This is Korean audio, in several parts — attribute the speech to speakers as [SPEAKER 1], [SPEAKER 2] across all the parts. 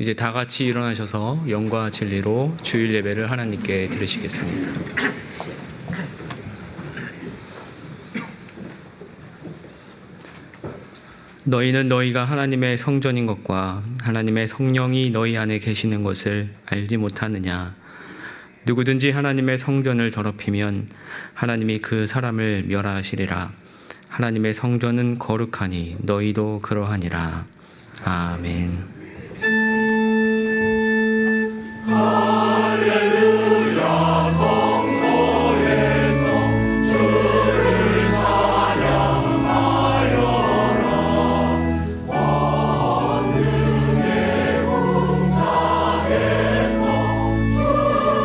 [SPEAKER 1] 이제 다 같이 일어나셔서 영과 진리로 주일 예배를 하나님께 드리시겠습니다. 너희는 너희가 하나님의 성전인 것과 하나님의 성령이 너희 안에 계시는 것을 알지 못하느냐? 누구든지 하나님의 성전을 더럽히면 하나님이 그 사람을 멸하시리라. 하나님의 성전은 거룩하니 너희도 그러하니라. 아멘.
[SPEAKER 2] 할렐루야. 성소에서 주를 찬양하여라. 권능의 궁창에서 주를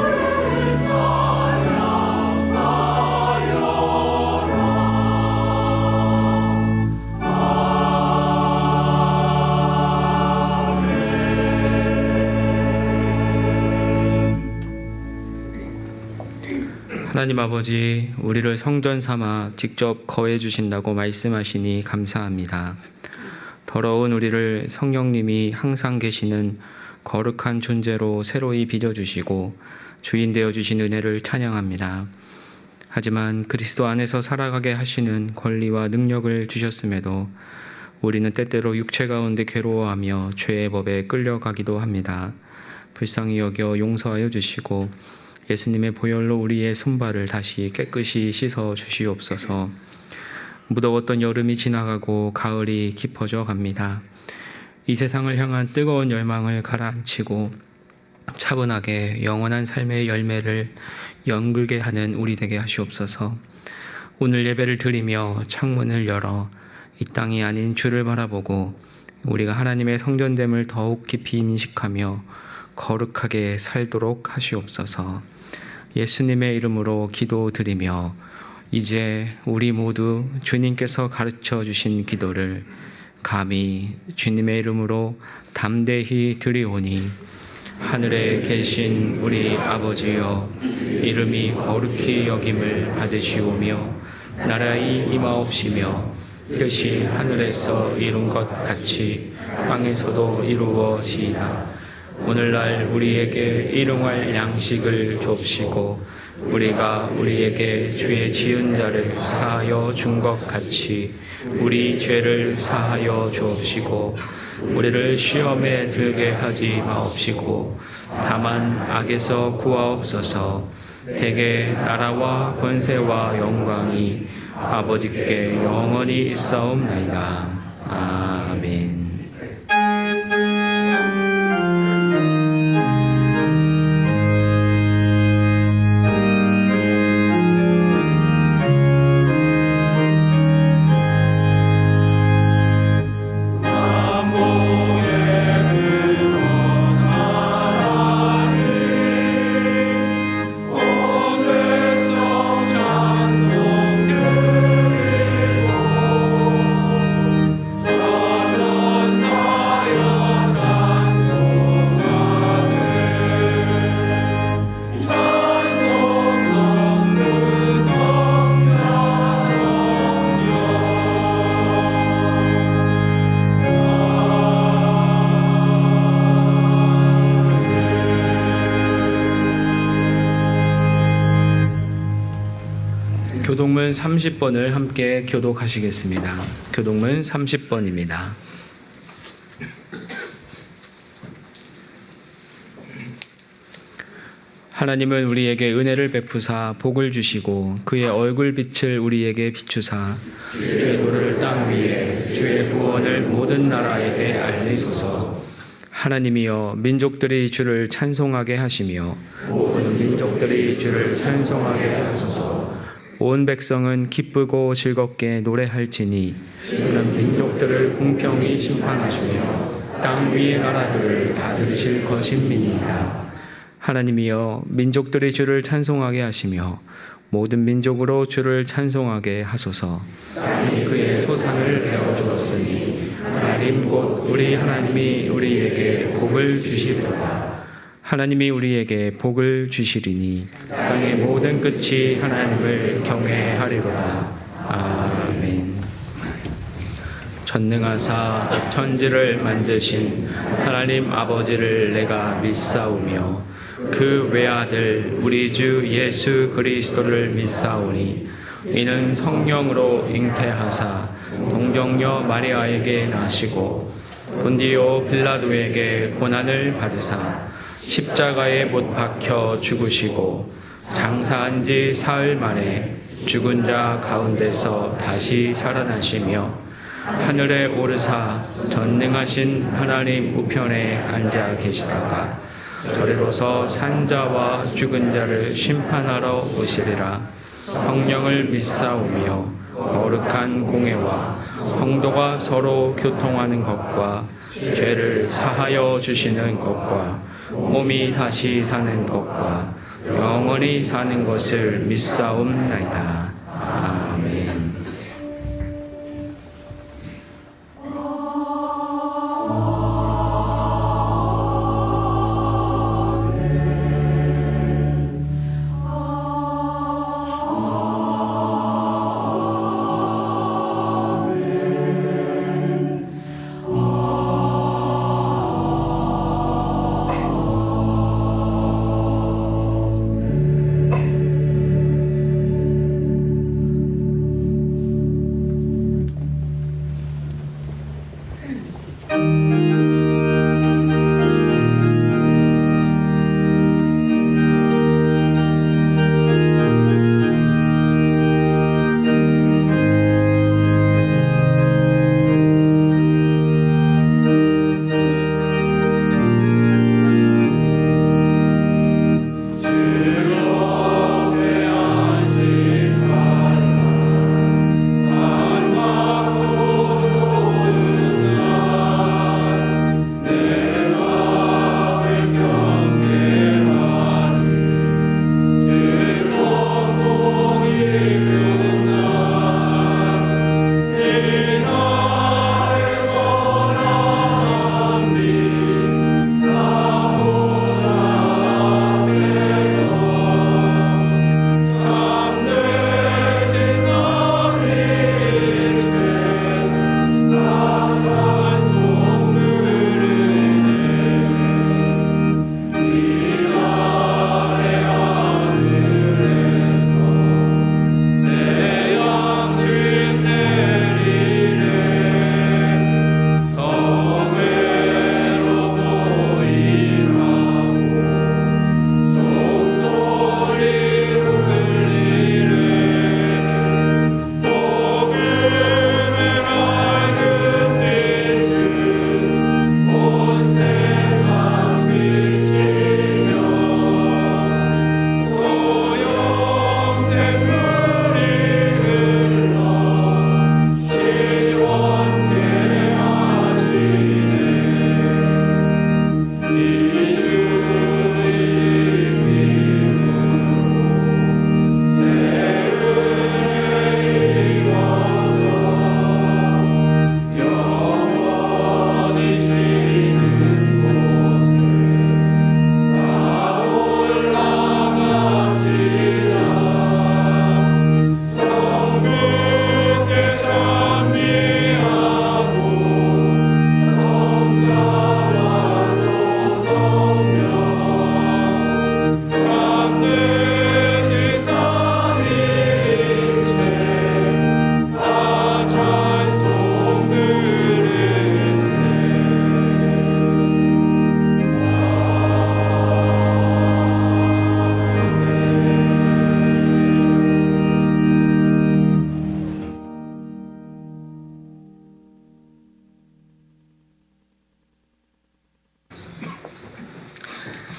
[SPEAKER 1] 하나님 아버지, 우리를 성전 삼아 직접 거해 주신다고 말씀하시니 감사합니다. 더러운 우리를 성령님이 항상 계시는 거룩한 존재로 새로이 빚어주시고 주인 되어주신 은혜를 찬양합니다. 하지만 그리스도 안에서 살아가게 하시는 권리와 능력을 주셨음에도 우리는 때때로 육체 가운데 괴로워하며 죄의 법에 끌려가기도 합니다. 불쌍히 여겨 용서하여 주시고 예수님의 보혈로 우리의 손발을 다시 깨끗이 씻어 주시옵소서. 무더웠던 여름이 지나가고 가을이 깊어져 갑니다. 이 세상을 향한 뜨거운 열망을 가라앉히고 차분하게 영원한 삶의 열매를 연글게 하는 우리 되게 하시옵소서. 오늘 예배를 드리며 창문을 열어 이 땅이 아닌 주를 바라보고 우리가 하나님의 성전됨을 더욱 깊이 인식하며 거룩하게 살도록 하시옵소서. 예수님의 이름으로 기도드리며 이제 우리 모두 주님께서 가르쳐 주신 기도를 감히 주님의 이름으로 담대히 드리오니, 하늘에 계신 우리 아버지여, 이름이 거룩히 여김을 받으시오며 나라의 임하옵시며 뜻이 하늘에서 이룬 것 같이 땅에서도 이루어지이다. 오늘날 우리에게 일용할 양식을 줍시고 우리가 우리에게 죄 지은 자를 사하여 준 것 같이 우리 죄를 사하여 주옵시고 우리를 시험에 들게 하지 마옵시고 다만 악에서 구하옵소서. 대개 나라와 권세와 영광이 아버지께 영원히 있사옵나이다. 아멘. 교독문 30번을 함께 교독하시겠습니다. 교독문 30번입니다. 하나님은 우리에게 은혜를 베푸사 복을 주시고 그의 얼굴빛을 우리에게 비추사 주의 도를 땅 위에 주의 구원을 모든 나라에게 알리소서. 하나님이여, 민족들이 주를 찬송하게 하시며 모든 민족들이 주를 찬송하게 하소서. 온 백성은 기쁘고 즐겁게 노래할지니 주는 민족들을 공평히 심판하시며 땅 위의 나라들을 다스리실 것임이니이다. 하나님이여, 민족들이 주를 찬송하게 하시며 모든 민족으로 주를 찬송하게 하소서. 땅이 그의 소산을 베어주었으니 하나님 곧 우리 하나님이 우리에게 복을 주시리로다. 하나님이 우리에게 복을 주시리니 땅의 모든 끝이 하나님을 경외하리로다. 아멘. 전능하사 천지를 만드신 하나님 아버지를 내가 믿사오며 그 외아들 우리 주 예수 그리스도를 믿사오니 이는 성령으로 잉태하사 동정녀 마리아에게 나시고 본디오 빌라도에게 고난을 받으사 십자가에 못 박혀 죽으시고 장사한 지 사흘 만에 죽은 자 가운데서 다시 살아나시며 하늘에 오르사 전능하신 하나님 우편에 앉아 계시다가 저리로서 산자와 죽은 자를 심판하러 오시리라. 성령을 믿사오며 거룩한 공회와 성도가 서로 교통하는 것과 죄를 사하여 주시는 것과 몸이 다시 사는 것과 영원히 사는 것을 믿사옵나이다. 아멘.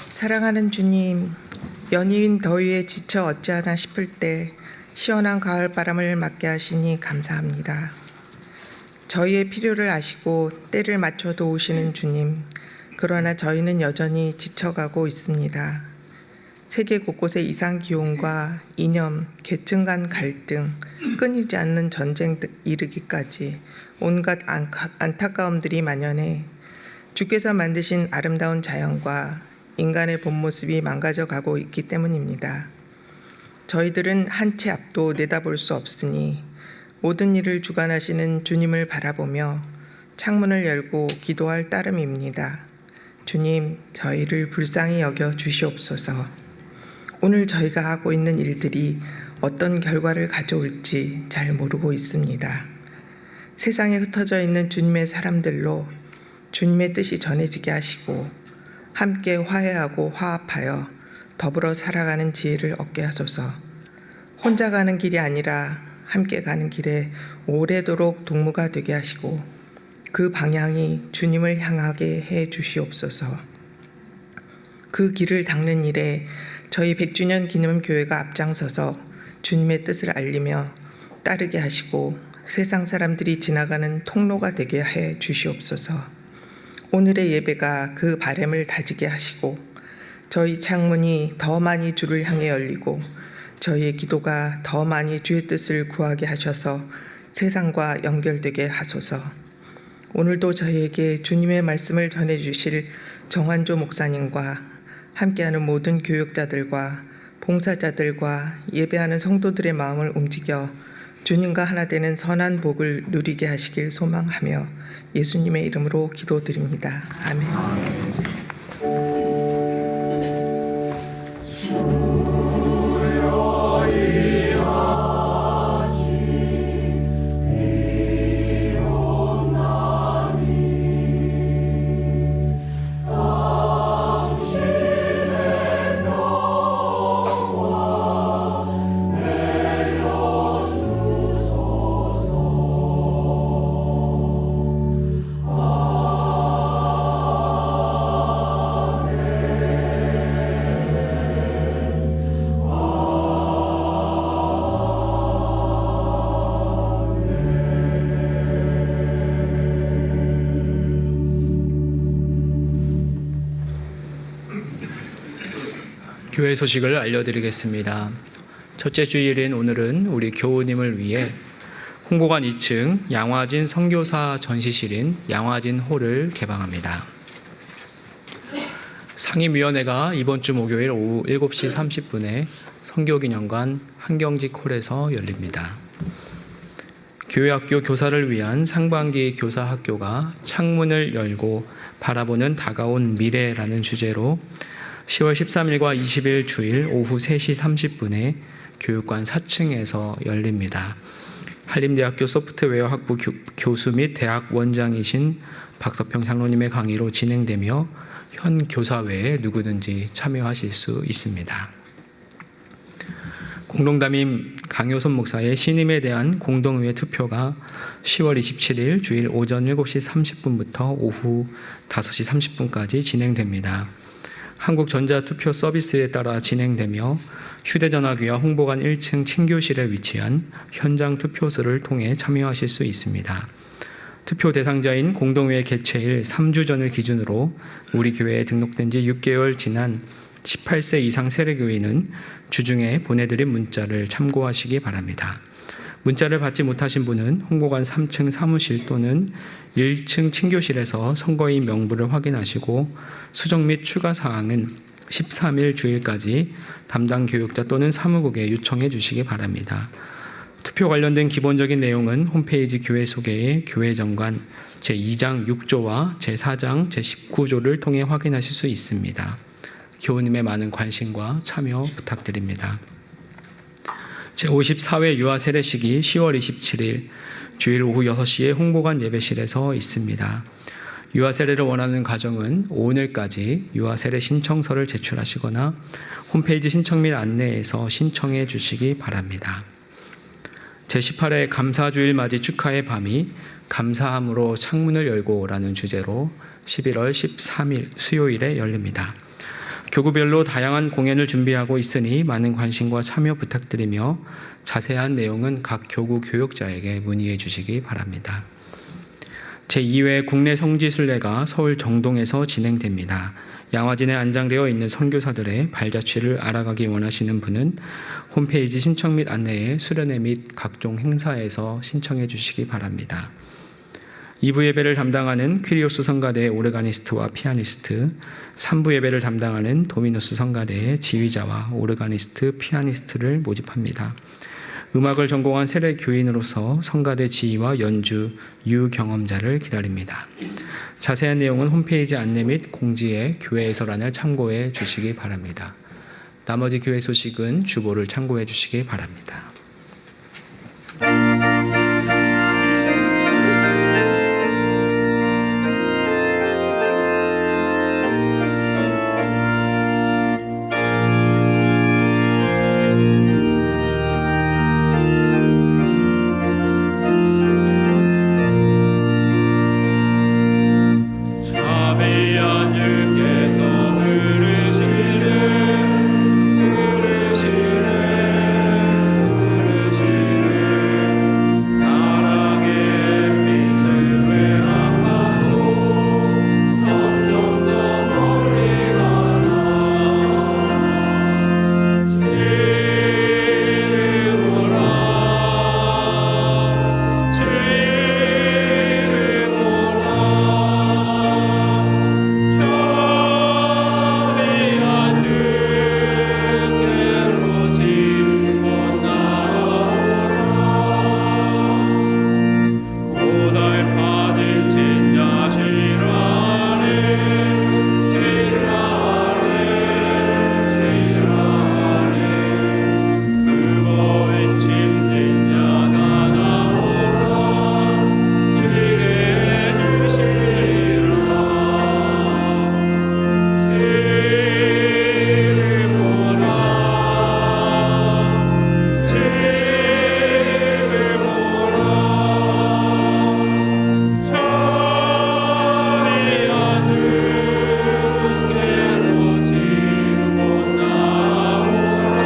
[SPEAKER 3] 사랑하는 주님, 연이은 더위에 지쳐 어찌하나 싶을 때 시원한 가을 바람을 맞게 하시니 감사합니다. 저희의 필요를 아시고 때를 맞춰 도우시는 주님, 그러나 저희는 여전히 지쳐가고 있습니다. 세계 곳곳의 이상 기온과 이념, 계층 간 갈등, 끊이지 않는 전쟁 이르기까지 온갖 안타까움들이 만연해 주께서 만드신 아름다운 자연과 인간의 본 모습이 망가져 가고 있기 때문입니다. 저희들은 한 치 앞도 내다볼 수 없으니 모든 일을 주관하시는 주님을 바라보며 창문을 열고 기도할 따름입니다. 주님, 저희를 불쌍히 여겨 주시옵소서. 오늘 저희가 하고 있는 일들이 어떤 결과를 가져올지 잘 모르고 있습니다. 세상에 흩어져 있는 주님의 사람들로 주님의 뜻이 전해지게 하시고 함께 화해하고 화합하여 더불어 살아가는 지혜를 얻게 하소서. 혼자 가는 길이 아니라 함께 가는 길에 오래도록 동무가 되게 하시고 그 방향이 주님을 향하게 해 주시옵소서. 그 길을 닦는 일에 저희 100주년 기념교회가 앞장서서 주님의 뜻을 알리며 따르게 하시고 세상 사람들이 지나가는 통로가 되게 해 주시옵소서. 오늘의 예배가 그 바람을 다지게 하시고 저희 창문이 더 많이 주를 향해 열리고 저희의 기도가 더 많이 주의 뜻을 구하게 하셔서 세상과 연결되게 하소서. 오늘도 저희에게 주님의 말씀을 전해주실 정환조 목사님과 함께하는 모든 교육자들과 봉사자들과 예배하는 성도들의 마음을 움직여 주님과 하나 되는 선한 복을 누리게 하시길 소망하며 예수님의 이름으로 기도드립니다. 아멘.
[SPEAKER 1] 교회 소식을 알려드리겠습니다. 첫째 주일인 오늘은 우리 교우님을 위해 홍보관 2층 양화진 선교사 전시실인 양화진 홀을 개방합니다. 상임위원회가 이번 주 목요일 오후 7시 30분에 선교기념관 한경직 홀에서 열립니다. 교회학교 교사를 위한 상반기 교사학교가 창문을 열고 바라보는 다가온 미래라는 주제로 10월 13일과 20일 주일 오후 3시 30분에 교육관 4층에서 열립니다. 한림대학교 소프트웨어 학부 교수 및 대학 원장이신 박서평 장로님의 강의로 진행되며 현 교사 외에 누구든지 참여하실 수 있습니다. 공동담임 강효선 목사의 신임에 대한 공동의회 투표가 10월 27일 주일 오전 7시 30분부터 오후 5시 30분까지 진행됩니다. 한국전자투표 서비스에 따라 진행되며 휴대전화기와 홍보관 1층 친교실에 위치한 현장 투표소를 통해 참여하실 수 있습니다. 투표 대상자인 공동회의 개최일 3주 전을 기준으로 우리 교회에 등록된 지 6개월 지난 18세 이상 세례교인은 주중에 보내드린 문자를 참고하시기 바랍니다. 문자를 받지 못하신 분은 홍보관 3층 사무실 또는 1층 친교실에서 선거인 명부를 확인하시고 수정 및 추가 사항은 13일 주일까지 담당 교육자 또는 사무국에 요청해 주시기 바랍니다. 투표 관련된 기본적인 내용은 홈페이지 교회 소개의 교회 정관 제2장 6조와 제4장 제19조를 통해 확인하실 수 있습니다. 교우님의 많은 관심과 참여 부탁드립니다. 제54회 유아 세례식이 10월 27일 주일 오후 6시에 홍보관 예배실에서 있습니다. 유아 세례를 원하는 가정은 오늘까지 유아 세례 신청서를 제출하시거나 홈페이지 신청 및 안내에서 신청해 주시기 바랍니다. 제18회 감사주일 맞이 축하의 밤이 감사함으로 창문을 열고라는 주제로 11월 13일 수요일에 열립니다. 교구별로 다양한 공연을 준비하고 있으니 많은 관심과 참여 부탁드리며 자세한 내용은 각 교구 교육자에게 문의해 주시기 바랍니다. 제2회 국내 성지순례가 서울 정동에서 진행됩니다. 양화진에 안장되어 있는 선교사들의 발자취를 알아가기 원하시는 분은 홈페이지 신청 및 안내에 수련회 및 각종 행사에서 신청해 주시기 바랍니다. 2부 예배를 담당하는 퀴리오스 성가대의 오르가니스트와 피아니스트, 3부 예배를 담당하는 도미누스 성가대의 지휘자와 오르가니스트, 피아니스트를 모집합니다. 음악을 전공한 세례 교인으로서 성가대 지휘와 연주, 유경험자를 기다립니다. 자세한 내용은 홈페이지 안내 및 공지에 교회에서란을 참고해 주시기 바랍니다. 나머지 교회 소식은 주보를 참고해 주시기 바랍니다.
[SPEAKER 2] 자비한 주께서 사랑의 빛을 외양하고 점점 더 멀리 가라. 주를 보라, 주를 보라. 자비한 주께로 지금 나오라. 고달 빠질 진야 시라네 무거운 짐 진야 나나오라. 주게 주시리라. 주를 보라, 주를 보라. 자비한 주께로 지금 나오라.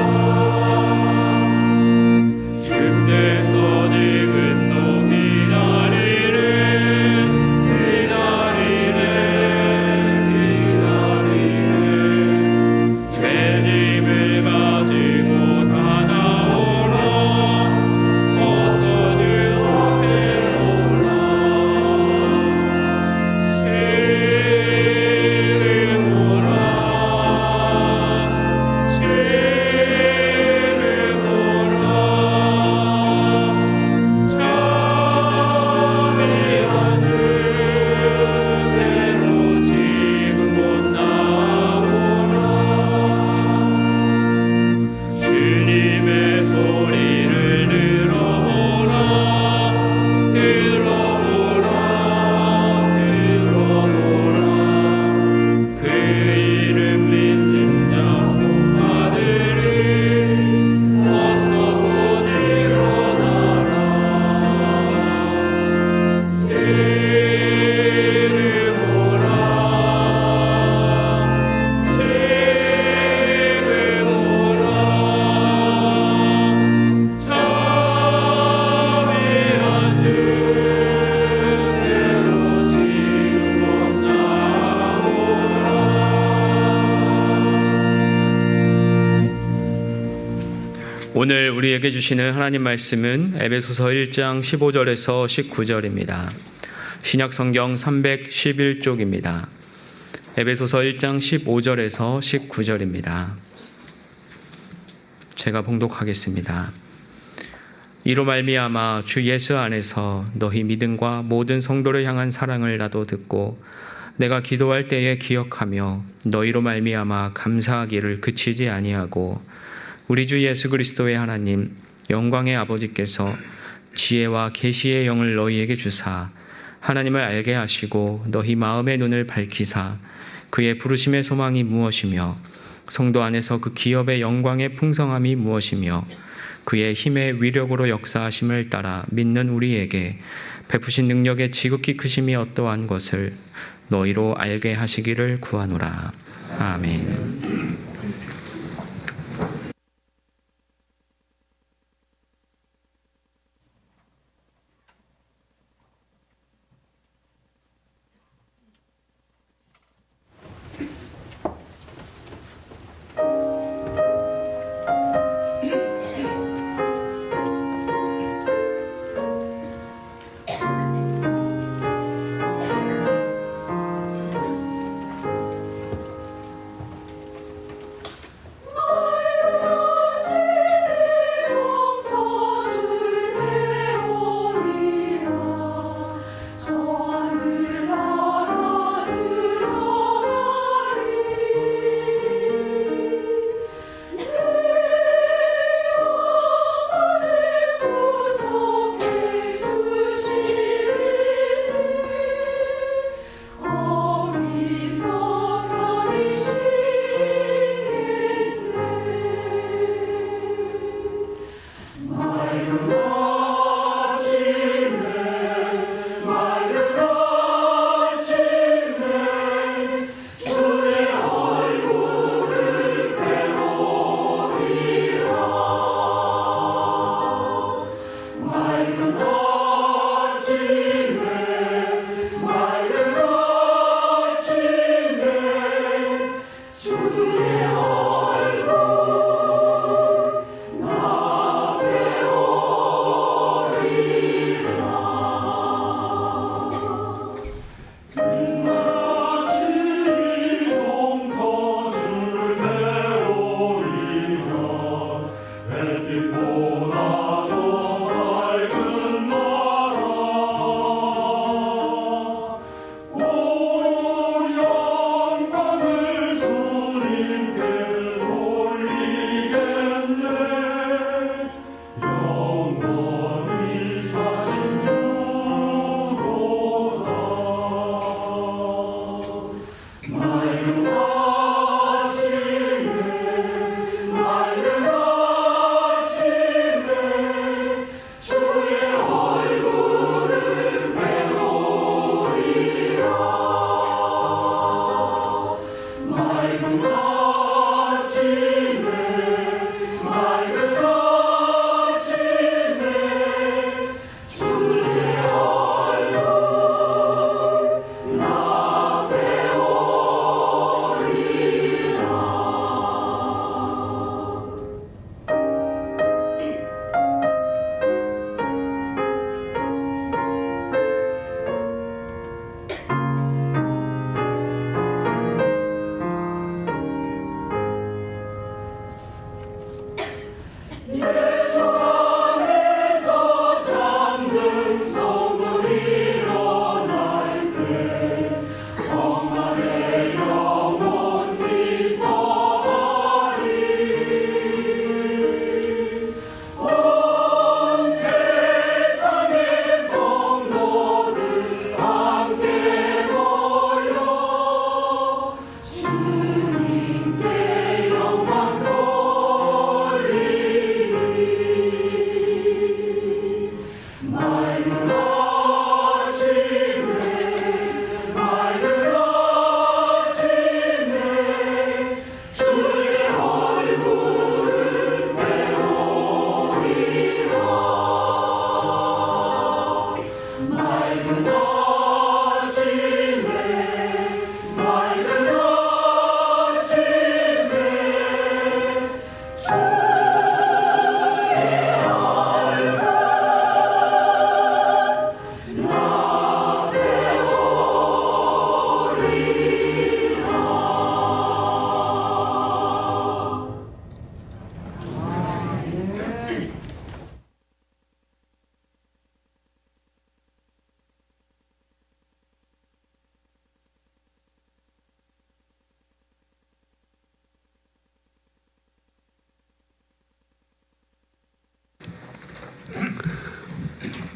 [SPEAKER 2] 주께서 지금 또 기다리네. 죄짐을 가지고 다 나오라. 어서 주 앞에 오라. 주를 보라, 주를 보라. 자비한 주께로 지금 곧 나오라. 주님의 소리를 들어보라, 들어보라, 들어보라. 그 이름 믿는 자 아들을 어서 곧 일어나라. 주를 보라, 주를 보라. 자비한 주께로 지금 곧 나오라.
[SPEAKER 1] 오늘 우리에게 주시는 하나님 말씀은 에베소서 1장 15절에서 19절입니다. 신약 성경 311쪽입니다. 에베소서 1장 15절에서 19절입니다. 제가 봉독하겠습니다. 이로 말미암아 주 예수 안에서 너희 믿음과 모든 성도를 향한 사랑을 나도 듣고 내가 기도할 때에 기억하며 너희로 말미암아 감사하기를 그치지 아니하고 우리 주 예수 그리스도의 하나님 영광의 아버지께서 지혜와 계시의 영을 너희에게 주사 하나님을 알게 하시고 너희 마음의 눈을 밝히사 그의 부르심의 소망이 무엇이며 성도 안에서 그 기업의 영광의 풍성함이 무엇이며 그의 힘의 위력으로 역사하심을 따라 믿는 우리에게 베푸신 능력의 지극히 크심이 어떠한 것을 너희로 알게 하시기를 구하노라. 아멘.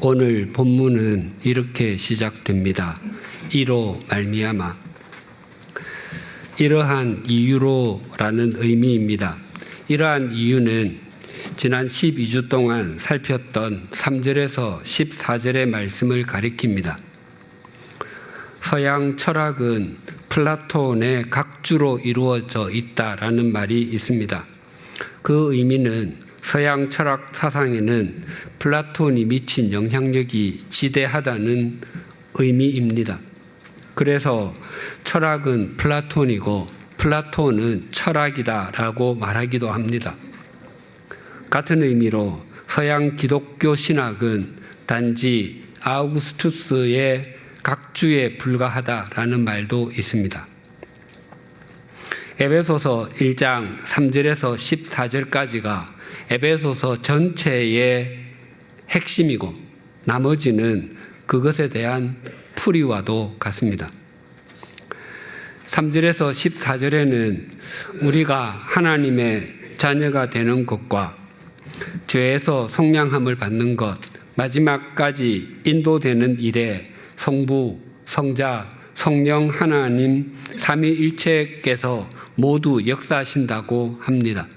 [SPEAKER 4] 오늘 본문은 이렇게 시작됩니다. 이로 말미암아. 이러한 이유로라는 의미입니다. 이러한 이유는 지난 12주 동안 살폈던 3절에서 14절의 말씀을 가리킵니다. 서양 철학은 플라톤의 각주로 이루어져 있다라는 말이 있습니다. 그 의미는 서양 철학 사상에는 플라톤이 미친 영향력이 지대하다는 의미입니다. 그래서 철학은 플라톤이고 플라톤은 철학이다라고 말하기도 합니다. 같은 의미로 서양 기독교 신학은 단지 아우구스투스의 각주에 불과하다라는 말도 있습니다. 에베소서 1장 3절에서 14절까지가 에베소서 전체의 핵심이고 나머지는 그것에 대한 풀이와도 같습니다. 3절에서 14절에는 우리가 하나님의 자녀가 되는 것과 죄에서 속량함을 받는 것, 마지막까지 인도되는 일에 성부, 성자, 성령 하나님 삼위일체께서 모두 역사하신다고 합니다.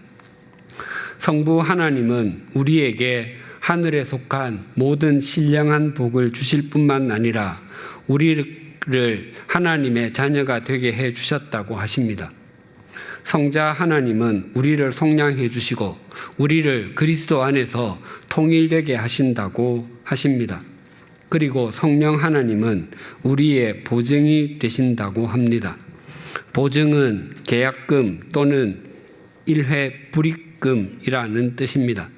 [SPEAKER 4] 성부 하나님은 우리에게 하늘에 속한 모든 신령한 복을 주실 뿐만 아니라 우리를 하나님의 자녀가 되게 해 주셨다고 하십니다. 성자 하나님은 우리를 속량해 주시고 우리를 그리스도 안에서 통일되게 하신다고 하십니다. 그리고 성령 하나님은 우리의 보증이 되신다고 합니다. 보증은 계약금 또는 일회 불입금이라는 뜻입니다.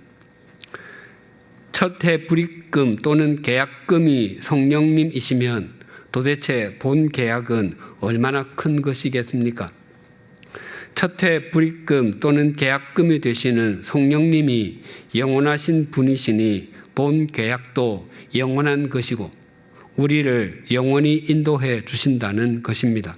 [SPEAKER 4] 첫해 불입금 또는 계약금이 성령님이시면 도대체 본 계약은 얼마나 큰 것이겠습니까? 첫해 불입금 또는 계약금이 되시는 성령님이 영원하신 분이시니 본 계약도 영원한 것이고 우리를 영원히 인도해 주신다는 것입니다.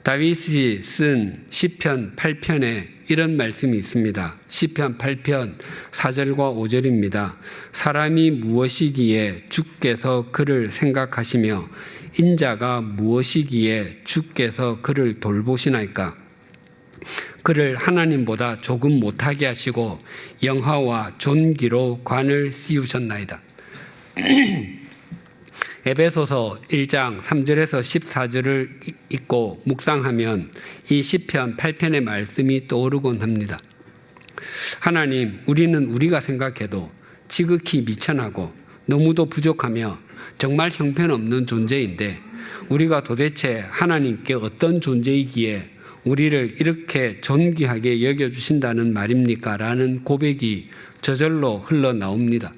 [SPEAKER 4] 다윗이 쓴 시편 8편에 이런 말씀이 있습니다. 시편 8편 4절과 5절입니다. 사람이 무엇이기에 주께서 그를 생각하시며 인자가 무엇이기에 주께서 그를 돌보시나이까. 그를 하나님보다 조금 못하게 하시고 영화와 존귀로 관을 씌우셨나이다. 에베소서 1장 3절에서 14절을 읽고 묵상하면 이 시편 8편의 말씀이 떠오르곤 합니다. 하나님, 우리는 우리가 생각해도 지극히 미천하고 너무도 부족하며 정말 형편없는 존재인데 우리가 도대체 하나님께 어떤 존재이기에 우리를 이렇게 존귀하게 여겨주신다는 말입니까? 라는 고백이 저절로 흘러나옵니다.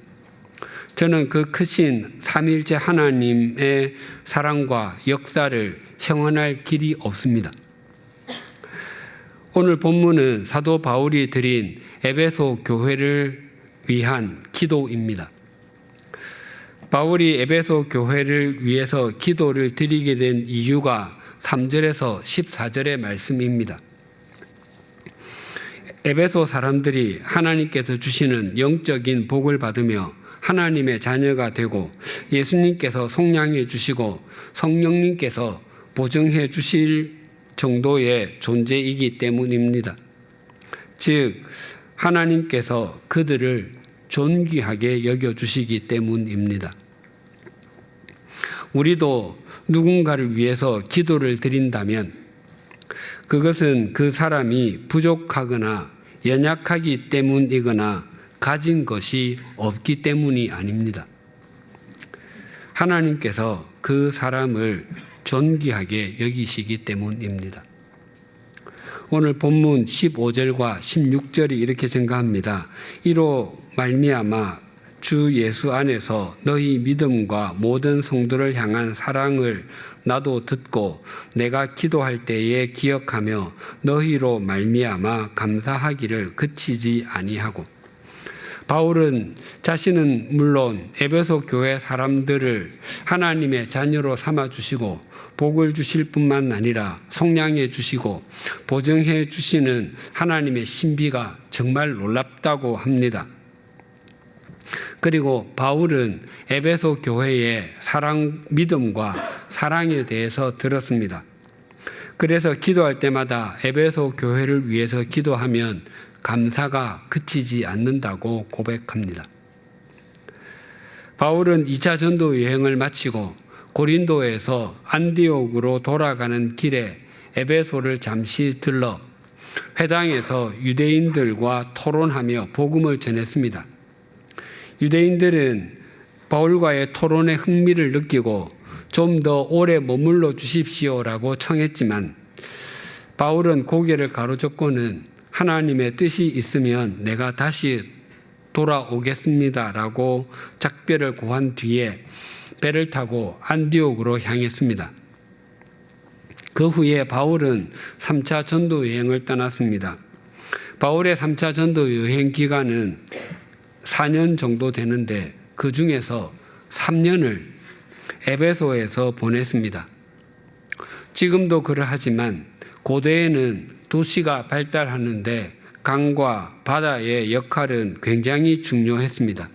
[SPEAKER 4] 저는 그 크신 삼위일체 하나님의 사랑과 역사를 형언할 길이 없습니다. 오늘 본문은 사도 바울이 드린 에베소 교회를 위한 기도입니다. 바울이 에베소 교회를 위해서 기도를 드리게 된 이유가 3절에서 14절의 말씀입니다. 에베소 사람들이 하나님께서 주시는 영적인 복을 받으며 하나님의 자녀가 되고 예수님께서 속량해 주시고 성령님께서 보증해 주실 정도의 존재이기 때문입니다. 즉 하나님께서 그들을 존귀하게 여겨주시기 때문입니다. 우리도 누군가를 위해서 기도를 드린다면 그것은 그 사람이 부족하거나 연약하기 때문이거나 가진 것이 없기 때문이 아닙니다. 하나님께서 그 사람을 존귀하게 여기시기 때문입니다. 오늘 본문 15절과 16절이 이렇게 증가합니다. 이로 말미암아 주 예수 안에서 너희 믿음과 모든 성도를 향한 사랑을 나도 듣고 내가 기도할 때에 기억하며 너희로 말미암아 감사하기를 그치지 아니하고. 바울은 자신은 물론 에베소 교회 사람들을 하나님의 자녀로 삼아주시고 복을 주실 뿐만 아니라 속량해 주시고 보증해 주시는 하나님의 신비가 정말 놀랍다고 합니다. 그리고 바울은 에베소 교회의 믿음과 사랑에 대해서 들었습니다. 그래서 기도할 때마다 에베소 교회를 위해서 기도하면 감사가 그치지 않는다고 고백합니다. 바울은 2차 전도 여행을 마치고 고린도에서 안디옥으로 돌아가는 길에 에베소를 잠시 들러 회당에서 유대인들과 토론하며 복음을 전했습니다. 유대인들은 바울과의 토론에 흥미를 느끼고 좀 더 오래 머물러 주십시오라고 청했지만 바울은 고개를 가로젓고는 하나님의 뜻이 있으면 내가 다시 돌아오겠습니다라고 작별을 고한 뒤에 배를 타고 안디옥으로 향했습니다. 그 후에 바울은 3차 전도 여행을 떠났습니다. 바울의 3차 전도 여행 기간은 4년 정도 되는데 그 중에서 3년을 에베소에서 보냈습니다. 지금도 그러하지만 고대에는 도시가 발달하는데 강과 바다의 역할은 굉장히 중요했습니다.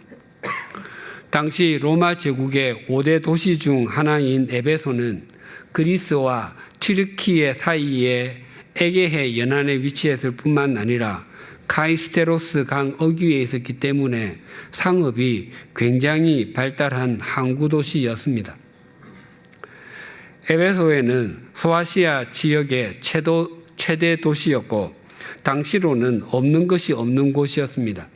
[SPEAKER 4] 당시 로마 제국의 5대 도시 중 하나인 에베소는 그리스와 튀르키예 사이에 에게해 연안에 위치했을 뿐만 아니라 카이스테로스 강 어귀에 있었기 때문에 상업이 굉장히 발달한 항구 도시였습니다. 에베소에는 소아시아 지역의 최대 도시였고 당시로는 없는 것이 없는 곳이었습니다.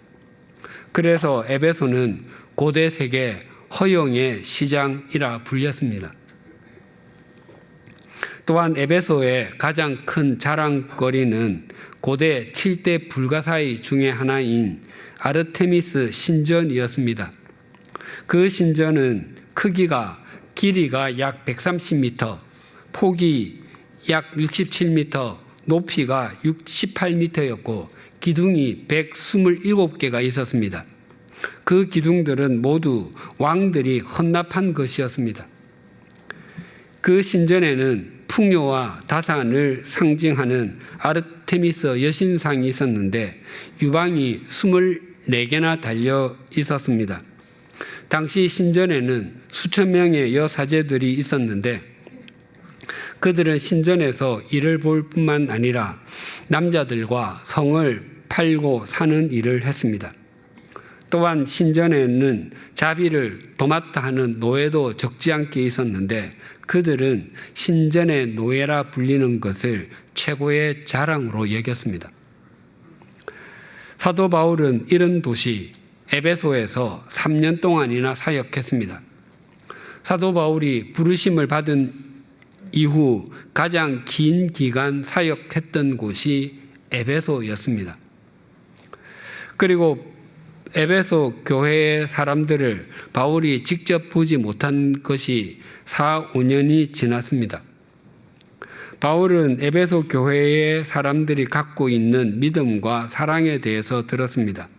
[SPEAKER 4] 그래서 에베소는 고대 세계 허용의 시장이라 불렸습니다. 또한 에베소의 가장 큰 자랑거리는 고대 7대 불가사의 중에 하나인 아르테미스 신전이었습니다. 그 신전은 길이가 약 130m, 폭이 약 67m, 높이가 68m였고 기둥이 127개가 있었습니다. 그 기둥들은 모두 왕들이 헌납한 것이었습니다. 그 신전에는 풍요와 다산을 상징하는 아르테미스 여신상이 있었는데 유방이 24개나 달려 있었습니다. 당시 신전에는 수천 명의 여사제들이 있었는데 그들은 신전에서 일을 볼 뿐만 아니라 남자들과 성을 팔고 사는 일을 했습니다. 또한 신전에는 자비를 도맡아 하는 노예도 적지 않게 있었는데 그들은 신전의 노예라 불리는 것을 최고의 자랑으로 여겼습니다. 사도 바울은 이런 도시 에베소에서 3년 동안이나 사역했습니다. 사도 바울이 부르심을 받은 이후 가장 긴 기간 사역했던 곳이 에베소였습니다. 그리고 에베소 교회의 사람들을 바울이 직접 보지 못한 것이 4, 5년이 지났습니다. 바울은 에베소 교회의 사람들이 갖고 있는 믿음과 사랑에 대해서 들었습니다.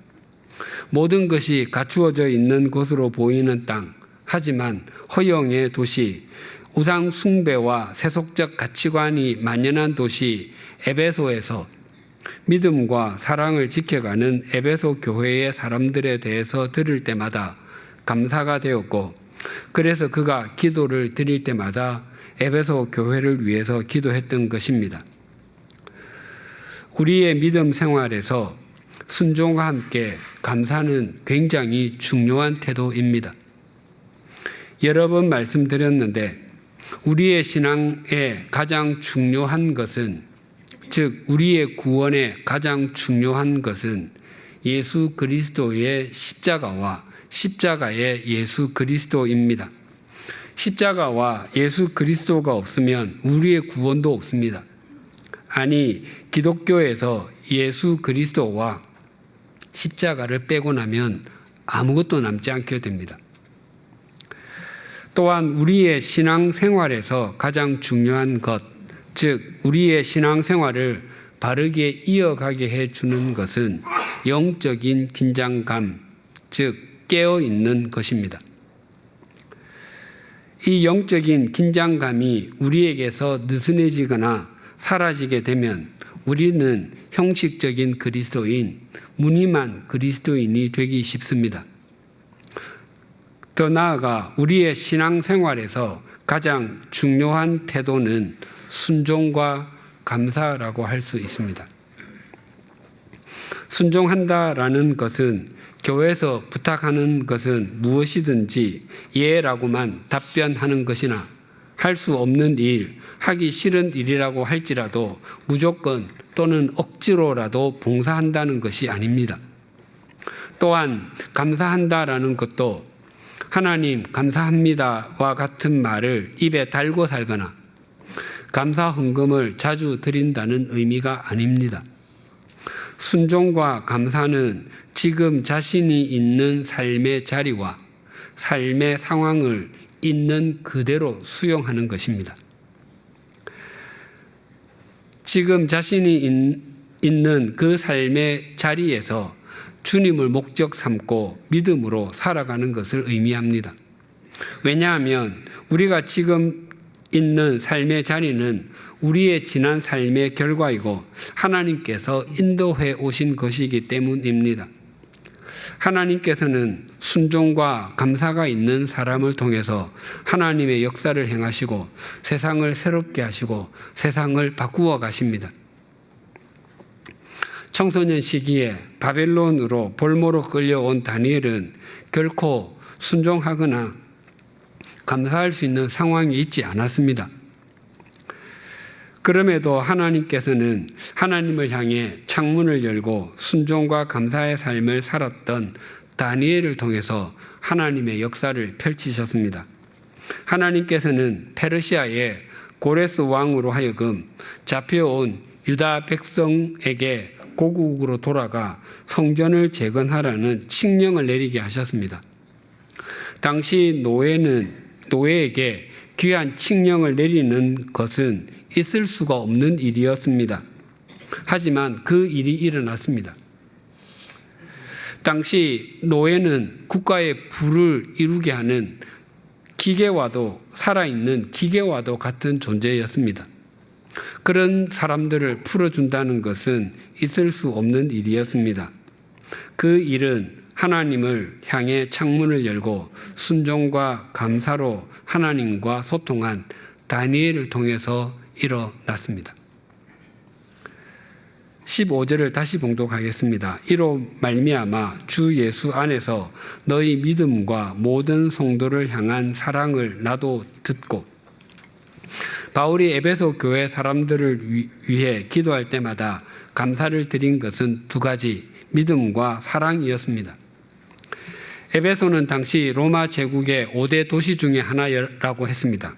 [SPEAKER 4] 모든 것이 갖추어져 있는 곳으로 보이는 땅, 하지만 허영의 도시, 우상 숭배와 세속적 가치관이 만연한 도시 에베소에서 믿음과 사랑을 지켜가는 에베소 교회의 사람들에 대해서 들을 때마다 감사가 되었고 그래서 그가 기도를 드릴 때마다 에베소 교회를 위해서 기도했던 것입니다. 우리의 믿음 생활에서 순종과 함께 감사는 굉장히 중요한 태도입니다. 여러 번 말씀드렸는데 우리의 신앙에 가장 중요한 것은 즉 우리의 구원에 가장 중요한 것은 예수 그리스도의 십자가와 십자가의 예수 그리스도입니다. 십자가와 예수 그리스도가 없으면 우리의 구원도 없습니다. 아니 기독교에서 예수 그리스도와 십자가를 빼고 나면 아무것도 남지 않게 됩니다. 또한 우리의 신앙생활에서 가장 중요한 것, 즉 우리의 신앙생활을 바르게 이어가게 해주는 것은 영적인 긴장감, 즉 깨어있는 것입니다. 이 영적인 긴장감이 우리에게서 느슨해지거나 사라지게 되면 우리는 형식적인 그리스도인, 무늬만 그리스도인이 되기 쉽습니다. 더 나아가 우리의 신앙생활에서 가장 중요한 태도는 순종과 감사라고 할 수 있습니다. 순종한다라는 것은 교회에서 부탁하는 것은 무엇이든지 예라고만 답변하는 것이나 할 수 없는 일, 하기 싫은 일이라고 할지라도 무조건 또는 억지로라도 봉사한다는 것이 아닙니다. 또한 감사한다라는 것도 하나님 감사합니다와 같은 말을 입에 달고 살거나 감사 헌금을 자주 드린다는 의미가 아닙니다. 순종과 감사는 지금 자신이 있는 삶의 자리와 삶의 상황을 있는 그대로 수용하는 것입니다. 지금 자신이 있는 그 삶의 자리에서 주님을 목적 삼고 믿음으로 살아가는 것을 의미합니다. 왜냐하면 우리가 지금 있는 삶의 자리는 우리의 지난 삶의 결과이고 하나님께서 인도해 오신 것이기 때문입니다. 하나님께서는 순종과 감사가 있는 사람을 통해서 하나님의 역사를 행하시고 세상을 새롭게 하시고 세상을 바꾸어 가십니다. 청소년 시기에 바벨론으로 볼모로 끌려온 다니엘은 결코 순종하거나 감사할 수 있는 상황이 있지 않았습니다. 그럼에도 하나님께서는 하나님을 향해 창문을 열고 순종과 감사의 삶을 살았던 다니엘을 통해서 하나님의 역사를 펼치셨습니다. 하나님께서는 페르시아의 고레스 왕으로 하여금 잡혀온 유다 백성에게 고국으로 돌아가 성전을 재건하라는 칙령을 내리게 하셨습니다. 당시 노예에게 귀한 칙령을 내리는 것은 있을 수가 없는 일이었습니다. 하지만 그 일이 일어났습니다. 당시 노예는 국가의 부를 이루게 하는 기계와도 살아있는 기계와도 같은 존재였습니다. 그런 사람들을 풀어준다는 것은 있을 수 없는 일이었습니다. 그 일은 하나님을 향해 창문을 열고 순종과 감사로 하나님과 소통한 다니엘을 통해서 일어났습니다. 15절을 다시 봉독하겠습니다. 이로 말미암아 주 예수 안에서 너희 믿음과 모든 성도를 향한 사랑을 나도 듣고 바울이 에베소 교회 사람들을 위해 기도할 때마다 감사를 드린 것은 두 가지 믿음과 사랑이었습니다. 에베소는 당시 로마 제국의 5대 도시 중에 하나라고 했습니다.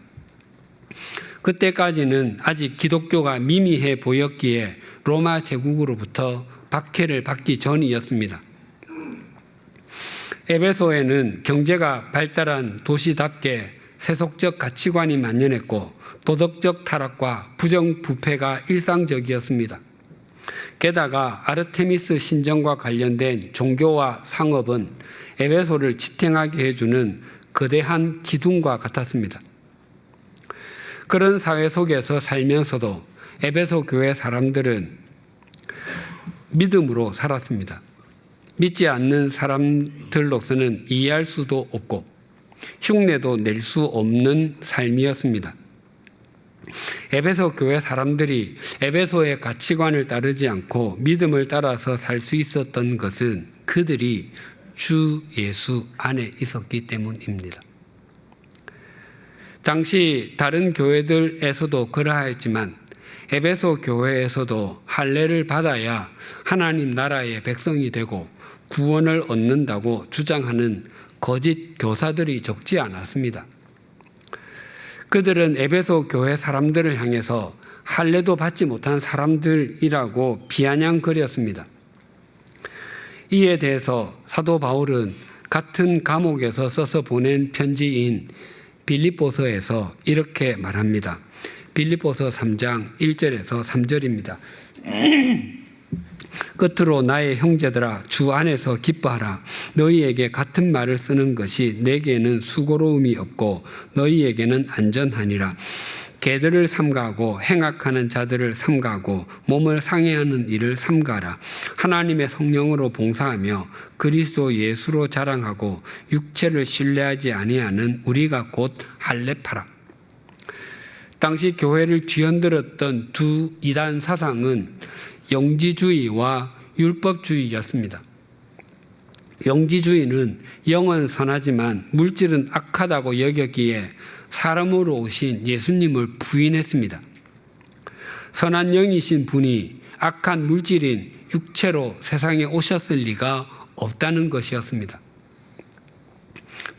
[SPEAKER 4] 그때까지는 아직 기독교가 미미해 보였기에 로마 제국으로부터 박해를 받기 전이었습니다. 에베소에는 경제가 발달한 도시답게 세속적 가치관이 만연했고 도덕적 타락과 부정부패가 일상적이었습니다. 게다가 아르테미스 신전과 관련된 종교와 상업은 에베소를 지탱하게 해주는 거대한 기둥과 같았습니다. 그런 사회 속에서 살면서도 에베소 교회 사람들은 믿음으로 살았습니다. 믿지 않는 사람들로서는 이해할 수도 없고 흉내도 낼 수 없는 삶이었습니다. 에베소 교회 사람들이 에베소의 가치관을 따르지 않고 믿음을 따라서 살 수 있었던 것은 그들이 주 예수 안에 있었기 때문입니다. 당시 다른 교회들에서도 그러하였지만 에베소 교회에서도 할례를 받아야 하나님 나라의 백성이 되고 구원을 얻는다고 주장하는 거짓 교사들이 적지 않았습니다. 그들은 에베소 교회 사람들을 향해서 할례도 받지 못한 사람들이라고 비아냥거렸습니다. 이에 대해서 사도 바울은 같은 감옥에서 써서 보낸 편지인 빌립보서에서 이렇게 말합니다. 빌립보서 3장 1절에서 3절입니다. 끝으로 나의 형제들아 주 안에서 기뻐하라. 너희에게 같은 말을 쓰는 것이 내게는 수고로움이 없고 너희에게는 안전하니라. 개들을 삼가고 행악하는 자들을 삼가고 몸을 상해하는 일을 삼가라. 하나님의 성령으로 봉사하며 그리스도 예수로 자랑하고 육체를 신뢰하지 아니하는 우리가 곧 할례파라. 당시 교회를 뒤흔들었던 두 이단 사상은 영지주의와 율법주의였습니다. 영지주의는 영은 선하지만 물질은 악하다고 여겼기에 사람으로 오신 예수님을 부인했습니다. 선한 영이신 분이 악한 물질인 육체로 세상에 오셨을 리가 없다는 것이었습니다.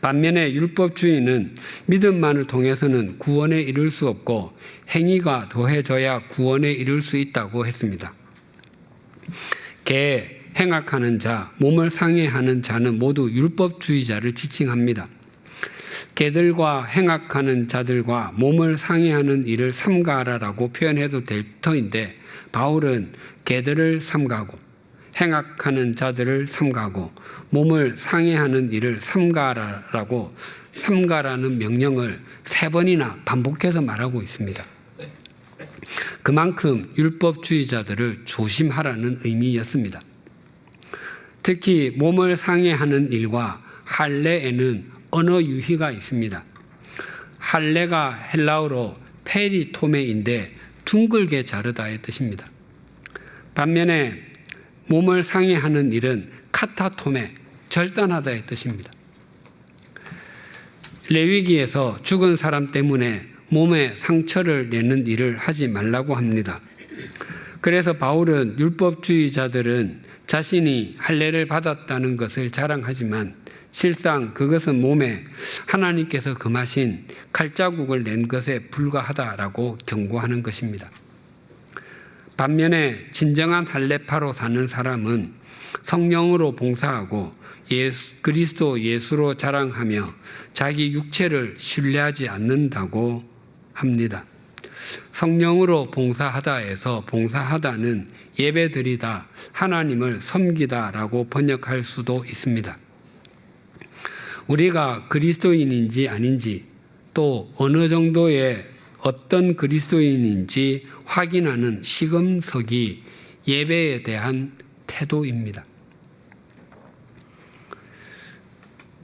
[SPEAKER 4] 반면에 율법주의는 믿음만을 통해서는 구원에 이를 수 없고 행위가 더해져야 구원에 이를 수 있다고 했습니다. 개, 행악하는 자, 몸을 상해하는 자는 모두 율법주의자를 지칭합니다. 개들과 행악하는 자들과 몸을 상해하는 일을 삼가라라고 표현해도 될 터인데 바울은 개들을 삼가고 행악하는 자들을 삼가고 몸을 상해하는 일을 삼가라라고 삼가라는 명령을 3번이나 반복해서 말하고 있습니다. 그만큼 율법주의자들을 조심하라는 의미였습니다. 특히 몸을 상해하는 일과 할례에는 언어 유희가 있습니다. 할례가 헬라어로 페리토메인데 둥글게 자르다의 뜻입니다. 반면에 몸을 상해하는 일은 카타토메, 절단하다의 뜻입니다. 레위기에서 죽은 사람 때문에 몸에 상처를 내는 일을 하지 말라고 합니다. 그래서 바울은 율법주의자들은 자신이 할례를 받았다는 것을 자랑하지만 실상 그것은 몸에 하나님께서 금하신 칼자국을 낸 것에 불과하다라고 경고하는 것입니다. 반면에 진정한 할례파로 사는 사람은 성령으로 봉사하고 그리스도 예수로 자랑하며 자기 육체를 신뢰하지 않는다고 합니다. 성령으로 봉사하다에서 봉사하다는 예배드리다, 하나님을 섬기다라고 번역할 수도 있습니다. 우리가 그리스도인인지 아닌지 또 어느 정도의 어떤 그리스도인인지 확인하는 시금석이 예배에 대한 태도입니다.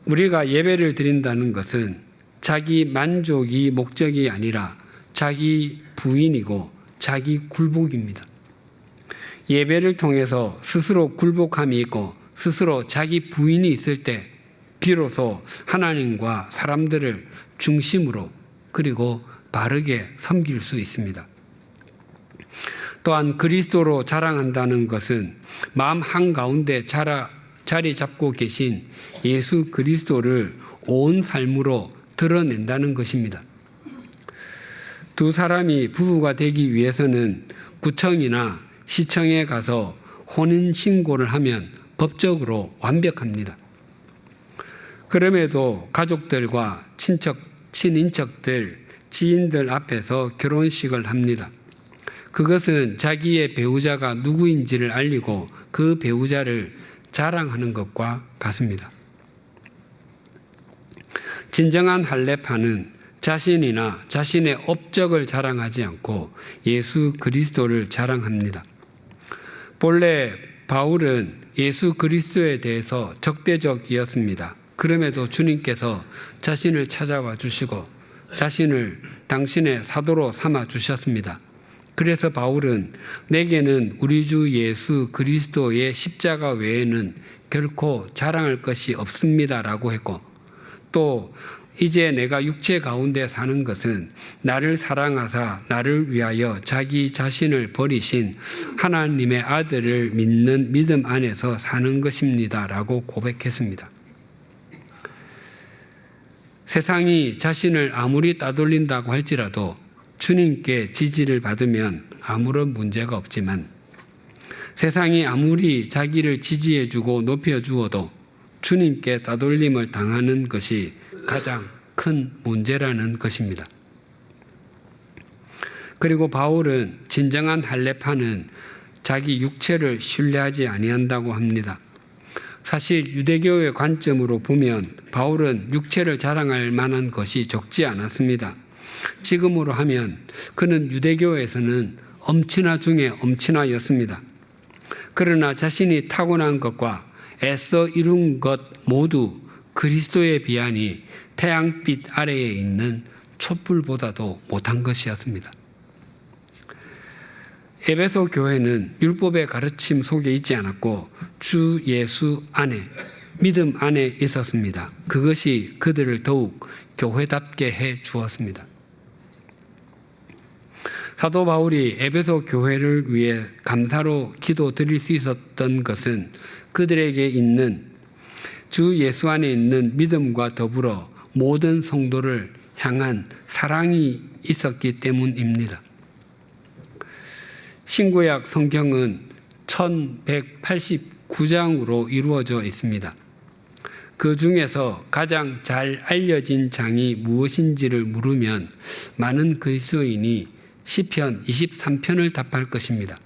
[SPEAKER 4] 우리가 예배를 드린다는 것은 자기 만족이 목적이 아니라 자기 부인이고 자기 굴복입니다. 예배를 통해서 스스로 굴복함이 있고 스스로 자기 부인이 있을 때 비로소 하나님과 사람들을 중심으로 그리고 바르게 섬길 수 있습니다. 또한 그리스도로 자랑한다는 것은 마음 한가운데 자리 잡고 계신 예수 그리스도를 온 삶으로 드러낸다는 것입니다. 두 사람이 부부가 되기 위해서는 구청이나 시청에 가서 혼인신고를 하면 법적으로 완벽합니다. 그럼에도 가족들과 친인척들, 지인들 앞에서 결혼식을 합니다. 그것은 자기의 배우자가 누구인지를 알리고 그 배우자를 자랑하는 것과 같습니다. 진정한 할례파는 자신이나 자신의 업적을 자랑하지 않고 예수 그리스도를 자랑합니다. 본래 바울은 예수 그리스도에 대해서 적대적이었습니다. 그럼에도 주님께서 자신을 찾아와 주시고 자신을 당신의 사도로 삼아 주셨습니다. 그래서 바울은 내게는 우리 주 예수 그리스도의 십자가 외에는 결코 자랑할 것이 없습니다라고 했고 또 이제 내가 육체 가운데 사는 것은 나를 사랑하사 나를 위하여 자기 자신을 버리신 하나님의 아들을 믿는 믿음 안에서 사는 것입니다라고 고백했습니다. 세상이 자신을 아무리 따돌린다고 할지라도 주님께 지지를 받으면 아무런 문제가 없지만 세상이 아무리 자기를 지지해주고 높여주어도 주님께 따돌림을 당하는 것이 가장 큰 문제라는 것입니다. 그리고 바울은 진정한 할례파는 자기 육체를 신뢰하지 아니한다고 합니다. 사실 유대교의 관점으로 보면 바울은 육체를 자랑할 만한 것이 적지 않았습니다. 지금으로 하면 그는 유대교에서는 엄친아 중에 엄친아였습니다. 그러나 자신이 타고난 것과 애써 이룬 것 모두 그리스도에 비하니 태양빛 아래에 있는 촛불보다도 못한 것이었습니다. 에베소 교회는 율법의 가르침 속에 있지 않았고 주 예수 안에, 믿음 안에 있었습니다. 그것이 그들을 더욱 교회답게 해 주었습니다. 사도 바울이 에베소 교회를 위해 감사로 기도 드릴 수 있었던 것은 그들에게 있는 주 예수 안에 있는 믿음과 더불어 모든 성도를 향한 사랑이 있었기 때문입니다. 신구약 성경은 1189장으로 이루어져 있습니다. 그 중에서 가장 잘 알려진 장이 무엇인지를 물으면 많은 그리스도인이 시편 23편을 답할 것입니다.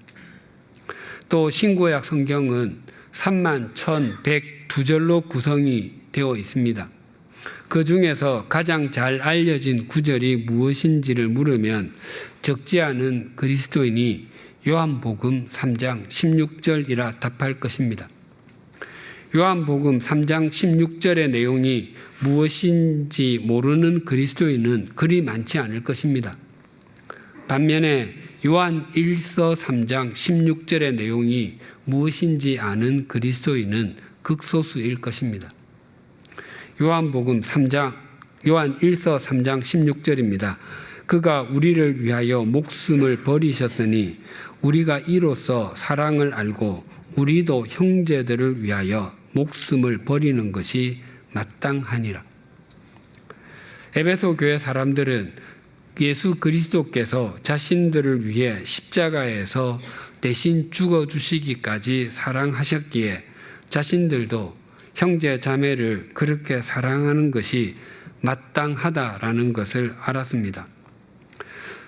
[SPEAKER 4] 또 신구약 성경은 31,102절로 구성이 되어 있습니다. 그 중에서 가장 잘 알려진 구절이 무엇인지를 물으면 적지 않은 그리스도인이 요한복음 3장 16절이라 답할 것입니다. 요한복음 3장 16절의 내용이 무엇인지 모르는 그리스도인은 그리 많지 않을 것입니다. 반면에 요한 1서 3장 16절의 내용이 무엇인지 아는 그리스도인은 극소수일 것입니다. 요한 1서 3장 16절입니다. 그가 우리를 위하여 목숨을 버리셨으니 우리가 이로써 사랑을 알고 우리도 형제들을 위하여 목숨을 버리는 것이 마땅하니라. 에베소 교회 사람들은 예수 그리스도께서 자신들을 위해 십자가에서 대신 죽어주시기까지 사랑하셨기에 자신들도 형제 자매를 그렇게 사랑하는 것이 마땅하다라는 것을 알았습니다.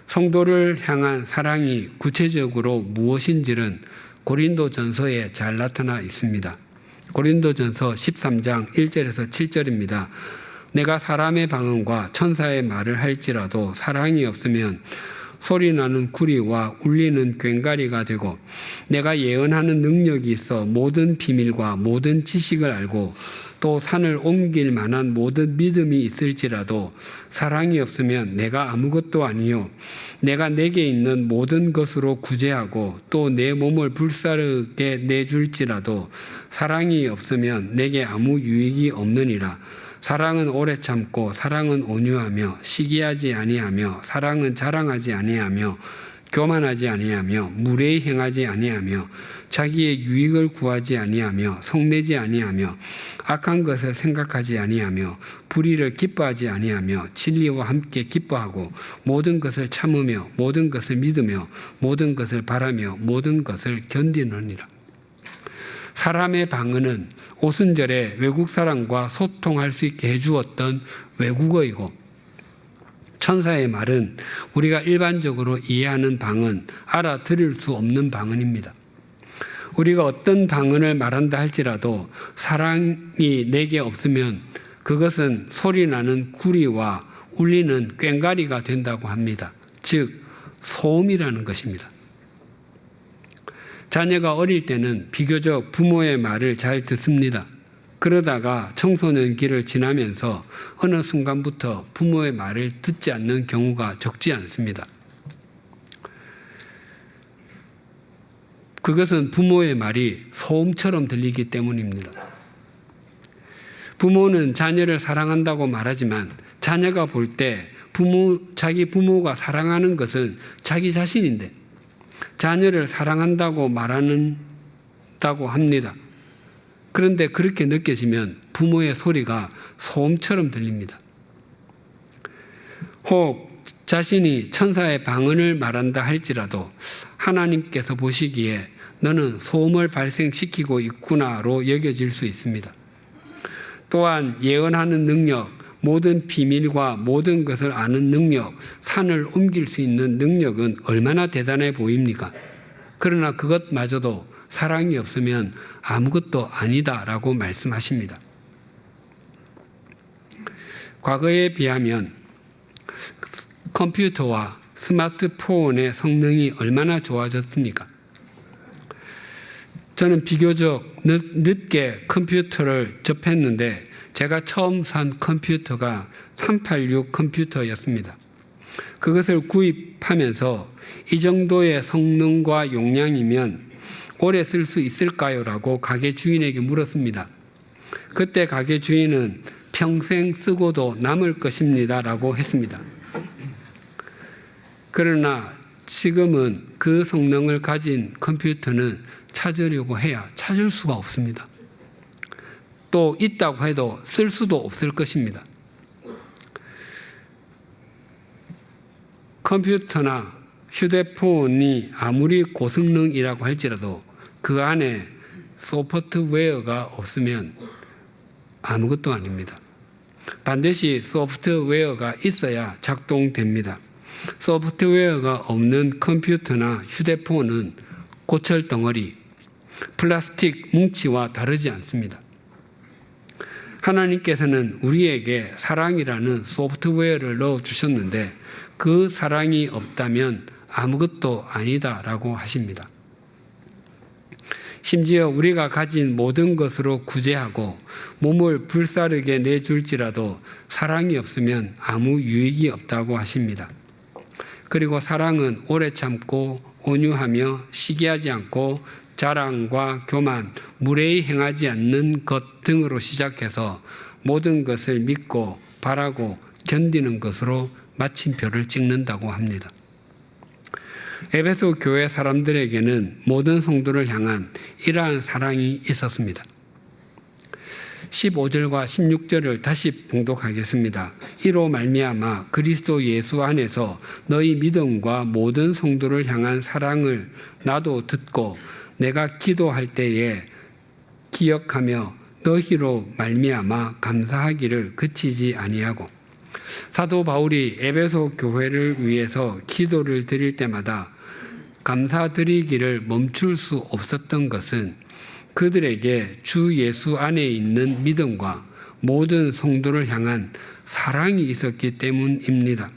[SPEAKER 4] 성도를 향한 사랑이 구체적으로 무엇인지는 고린도전서에 잘 나타나 있습니다. 고린도전서 13장 1절에서 7절입니다. 내가 사람의 방언과 천사의 말을 할지라도 사랑이 없으면 소리나는 구리와 울리는 꽹과리가 되고 내가 예언하는 능력이 있어 모든 비밀과 모든 지식을 알고 또 산을 옮길 만한 모든 믿음이 있을지라도 사랑이 없으면 내가 아무것도 아니요 내가 내게 있는 모든 것으로 구제하고 또 내 몸을 불사르게 내줄지라도 사랑이 없으면 내게 아무 유익이 없느니라. 사랑은 오래 참고 사랑은 온유하며 시기하지 아니하며 사랑은 자랑하지 아니하며 교만하지 아니하며 무례히 행하지 아니하며 자기의 유익을 구하지 아니하며 성내지 아니하며 악한 것을 생각하지 아니하며 불의를 기뻐하지 아니하며 진리와 함께 기뻐하고 모든 것을 참으며 모든 것을 믿으며 모든 것을 바라며 모든 것을 견디느니라. 사람의 방언은 오순절에 외국 사람과 소통할 수 있게 해주었던 외국어이고 천사의 말은 우리가 일반적으로 이해하는 방언, 알아들을 수 없는 방언입니다. 우리가 어떤 방언을 말한다 할지라도 사랑이 내게 없으면 그것은 소리나는 구리와 울리는 꽹과리가 된다고 합니다. 즉 소음이라는 것입니다. 자녀가 어릴 때는 비교적 부모의 말을 잘 듣습니다. 그러다가 청소년기를 지나면서 어느 순간부터 부모의 말을 듣지 않는 경우가 적지 않습니다. 그것은 부모의 말이 소음처럼 들리기 때문입니다. 부모는 자녀를 사랑한다고 말하지만 자녀가 볼 때 자기 부모가 사랑하는 것은 자기 자신인데 자녀를 사랑한다고 말한다고 합니다. 그런데 그렇게 느껴지면 부모의 소리가 소음처럼 들립니다. 혹 자신이 천사의 방언을 말한다 할지라도 하나님께서 보시기에 너는 소음을 발생시키고 있구나로 여겨질 수 있습니다. 또한 예언하는 능력, 모든 비밀과 모든 것을 아는 능력, 산을 옮길 수 있는 능력은 얼마나 대단해 보입니까? 그러나 그것마저도 사랑이 없으면 아무것도 아니다라고 말씀하십니다. 컴퓨터와 스마트폰의 성능이 얼마나 좋아졌습니까? 저는 비교적 늦게 컴퓨터를 접했는데 제가 처음 산 컴퓨터가 386 컴퓨터였습니다. 그것을 구입하면서 이 정도의 성능과 용량이면 오래 쓸 수 있을까요? 라고 가게 주인에게 물었습니다. 그때 가게 주인은 평생 쓰고도 남을 것입니다. 라고 했습니다. 그러나 지금은 그 성능을 가진 컴퓨터는 찾으려고 해야 찾을 수가 없습니다. 또 있다고 해도 쓸 수도 없을 것입니다. 컴퓨터나 휴대폰이 아무리 고성능이라고 할지라도 그 안에 소프트웨어가 없으면 아무것도 아닙니다. 반드시 소프트웨어가 있어야 작동됩니다. 소프트웨어가 없는 컴퓨터나 휴대폰은 고철덩어리, 플라스틱 뭉치와 다르지 않습니다. 하나님께서는 우리에게 사랑이라는 소프트웨어를 넣어주셨는데 그 사랑이 없다면 아무것도 아니다라고 하십니다. 심지어 우리가 가진 모든 것으로 구제하고 몸을 불사르게 내줄지라도 사랑이 없으면 아무 유익이 없다고 하십니다. 그리고 사랑은 오래 참고 온유하며 시기하지 않고 자랑과 교만, 무례히 행하지 않는 것 등으로 시작해서 모든 것을 믿고 바라고 견디는 것으로 마침표를 찍는다고 합니다. 에베소 교회 사람들에게는 모든 성도를 향한 이러한 사랑이 있었습니다. 15절과 16절을 다시 봉독하겠습니다. 이로 말미암아 그리스도 예수 안에서 너희 믿음과 모든 성도를 향한 사랑을 나도 듣고 내가 기도할 때에 기억하며 너희로 말미암아 감사하기를 그치지 아니하고. 사도 바울이 에베소 교회를 위해서 기도를 드릴 때마다 감사드리기를 멈출 수 없었던 것은 그들에게 주 예수 안에 있는 믿음과 모든 성도를 향한 사랑이 있었기 때문입니다.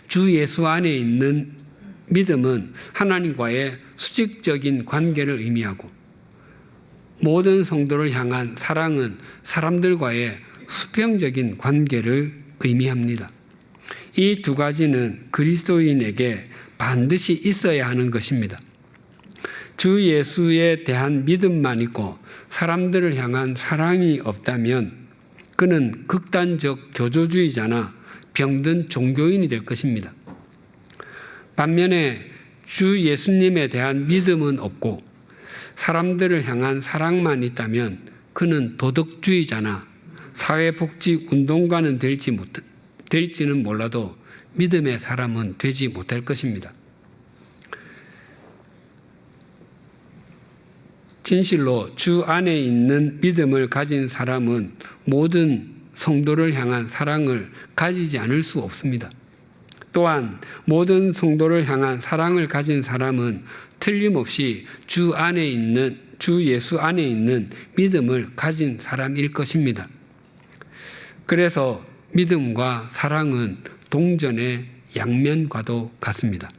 [SPEAKER 4] 주 예수 안에 있는 믿음은 하나님과의 수직적인 관계를 의미하고 모든 성도를 향한 사랑은 사람들과의 수평적인 관계를 의미합니다. 이 두 가지는 그리스도인에게 반드시 있어야 하는 것입니다. 주 예수에 대한 믿음만 있고 사람들을 향한 사랑이 없다면 그는 극단적 교조주의자나 병든 종교인이 될 것입니다. 반면에 주 예수님에 대한 믿음은 없고 사람들을 향한 사랑만 있다면 그는 도덕주의자나 사회복지 운동가는 될지는 몰라도 믿음의 사람은 되지 못할 것입니다. 진실로 주 안에 있는 믿음을 가진 사람은 모든 성도를 향한 사랑을 가지지 않을 수 없습니다. 또한 모든 성도를 향한 사랑을 가진 사람은 틀림없이 주 예수 안에 있는 믿음을 가진 사람일 것입니다. 그래서 믿음과 사랑은 동전의 양면과도 같습니다.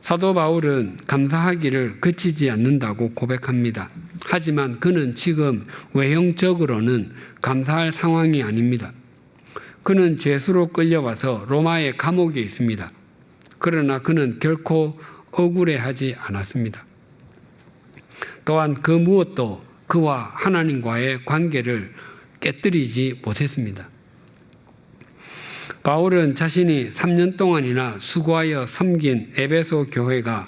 [SPEAKER 4] 사도 바울은 감사하기를 그치지 않는다고 고백합니다. 하지만 그는 지금 외형적으로는 감사할 상황이 아닙니다. 그는 죄수로 끌려와서 로마의 감옥에 있습니다. 그러나 그는 결코 억울해하지 않았습니다. 또한 그 무엇도 그와 하나님과의 관계를 깨뜨리지 못했습니다. 바울은 자신이 3년 동안이나 수고하여 섬긴 에베소 교회가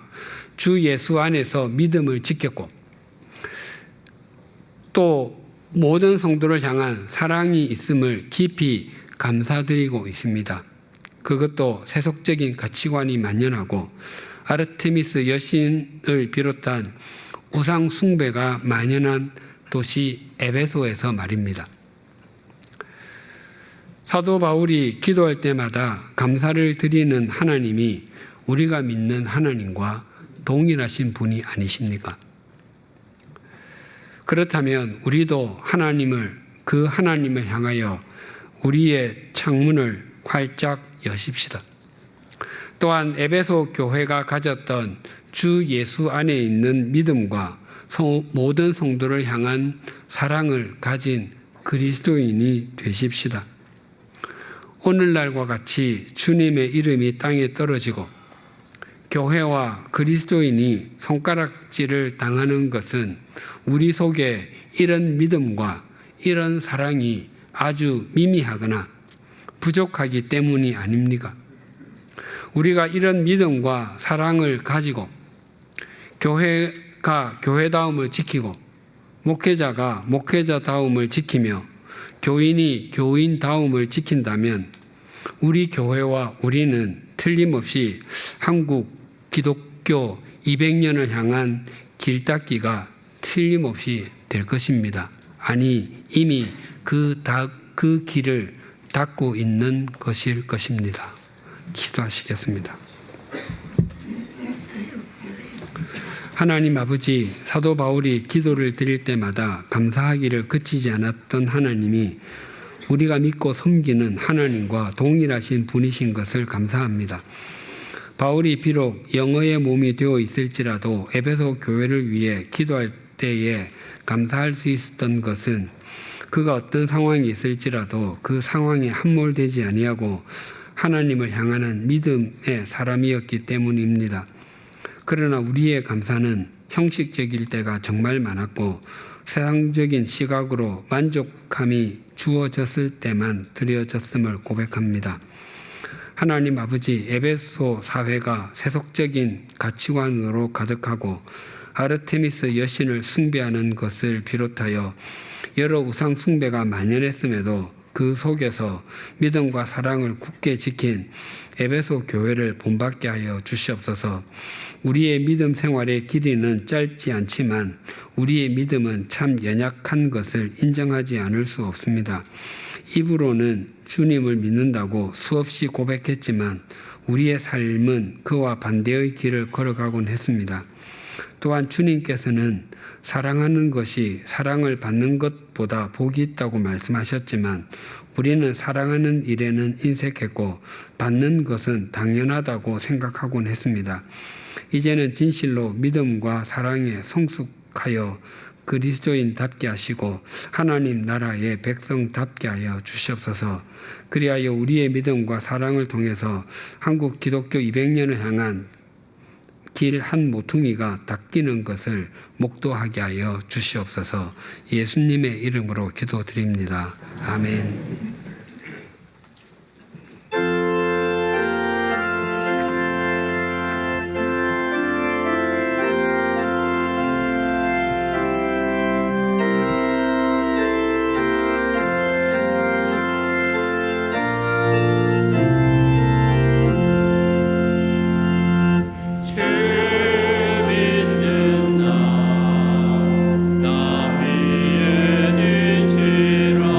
[SPEAKER 4] 주 예수 안에서 믿음을 지켰고 또 모든 성도를 향한 사랑이 있음을 깊이 감사드리고 있습니다. 그것도 세속적인 가치관이 만연하고 아르테미스 여신을 비롯한 우상 숭배가 만연한 도시 에베소에서 말입니다. 사도 바울이 기도할 때마다 감사를 드리는 하나님이 우리가 믿는 하나님과 동일하신 분이 아니십니까? 그렇다면 우리도 그 하나님을 향하여 우리의 창문을 활짝 여십시다. 또한 에베소 교회가 가졌던 주 예수 안에 있는 믿음과 모든 성도를 향한 사랑을 가진 그리스도인이 되십시다. 오늘날과 같이 주님의 이름이 땅에 떨어지고 교회와 그리스도인이 손가락질을 당하는 것은 우리 속에 이런 믿음과 이런 사랑이 아주 미미하거나 부족하기 때문이 아닙니까? 우리가 이런 믿음과 사랑을 가지고 교회가 교회다움을 지키고 목회자가 목회자다움을 지키며 교인이 교인다움을 지킨다면 우리 교회와 우리는 틀림없이 한국 기독교 200년을 향한 길닦기가 틀림없이 될 것입니다. 아니, 이미 그 길을 닦고 있는 것일 것입니다. 기도하시겠습니다. 하나님 아버지, 사도 바울이 기도를 드릴 때마다 감사하기를 그치지 않았던 하나님이 우리가 믿고 섬기는 하나님과 동일하신 분이신 것을 감사합니다. 바울이 비록 영어의 몸이 되어 있을지라도 에베소 교회를 위해 기도할 때에 감사할 수 있었던 것은 그가 어떤 상황이 있을지라도 그 상황에 함몰되지 아니하고 하나님을 향하는 믿음의 사람이었기 때문입니다. 그러나 우리의 감사는 형식적일 때가 정말 많았고 세상적인 시각으로 만족감이 주어졌을 때만 드려졌음을 고백합니다. 하나님 아버지, 에베소 사회가 세속적인 가치관으로 가득하고 아르테미스 여신을 숭배하는 것을 비롯하여 여러 우상 숭배가 만연했음에도 그 속에서 믿음과 사랑을 굳게 지킨 에베소 교회를 본받게 하여 주시옵소서. 우리의 믿음 생활의 길이는 짧지 않지만 우리의 믿음은 참 연약한 것을 인정하지 않을 수 없습니다. 입으로는 주님을 믿는다고 수없이 고백했지만 우리의 삶은 그와 반대의 길을 걸어가곤 했습니다. 또한 주님께서는 사랑하는 것이 사랑을 받는 것보다 복이 있다고 말씀하셨지만 우리는 사랑하는 일에는 인색했고 받는 것은 당연하다고 생각하곤 했습니다. 이제는 진실로 믿음과 사랑에 성숙하여 그리스도인답게 하시고 하나님 나라의 백성답게 하여 주시옵소서. 그리하여 우리의 믿음과 사랑을 통해서 한국 기독교 200년을 향한 길 한 모퉁이가 닦이는 것을 목도하게 하여 주시옵소서. 예수님의 이름으로 기도드립니다. 아멘.
[SPEAKER 2] 남이의 진실하고